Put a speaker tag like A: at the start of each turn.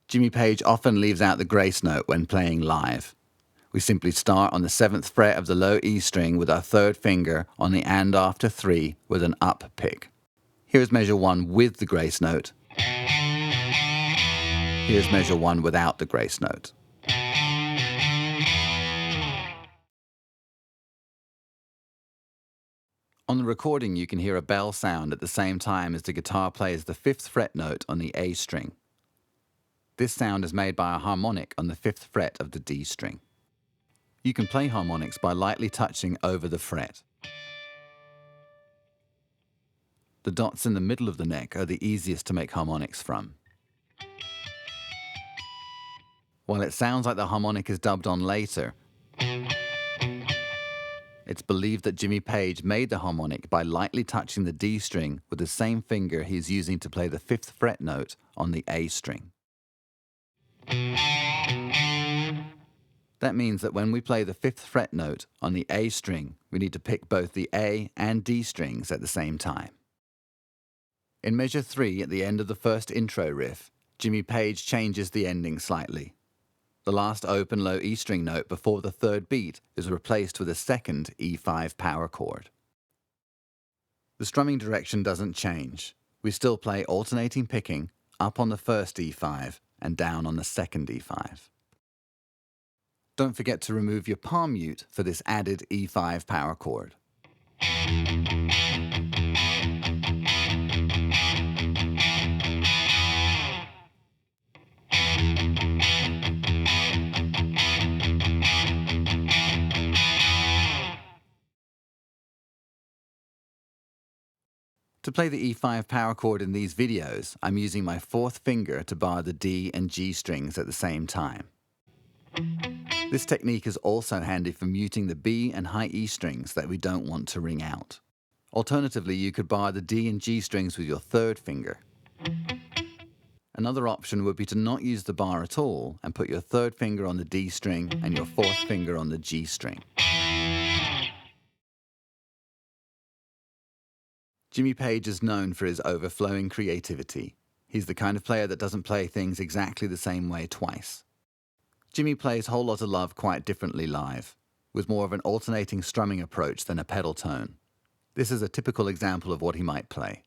A: Jimmy Page often leaves out the grace note when playing live. We simply start on the 7th fret of the low E string with our third finger on the and after 3 with an up pick. Here's measure 1 with the grace note. Here's measure 1 without the grace note. On the recording, you can hear a bell sound at the same time as the guitar plays the 5th fret note on the A string. This sound is made by a harmonic on the 5th fret of the D string. You can play harmonics by lightly touching over the fret. The dots in the middle of the neck are the easiest to make harmonics from. While it sounds like the harmonic is dubbed on later, it's believed that Jimmy Page made the harmonic by lightly touching the D string with the same finger he's using to play the 5th fret note on the A string. That means that when we play the 5th fret note on the A string, we need to pick both the A and D strings at the same time. In measure 3 at the end of the first intro riff, Jimmy Page changes the ending slightly. The last open low E string note before the third beat is replaced with a second E5 power chord. The strumming direction doesn't change. We still play alternating picking, up on the first E5 and down on the second E5. Don't forget to remove your palm mute for this added E5 power chord. To play the E5 power chord in these videos, I'm using my 4th finger to bar the D and G strings at the same time. This technique is also handy for muting the B and high E strings that we don't want to ring out. Alternatively, you could bar the D and G strings with your 3rd finger. Another option would be to not use the bar at all and put your 3rd finger on the D string and your 4th finger on the G string. Jimmy Page is known for his overflowing creativity. He's the kind of player that doesn't play things exactly the same way twice. Jimmy plays Whole Lotta Love quite differently live, with more of an alternating strumming approach than a pedal tone. This is a typical example of what he might play.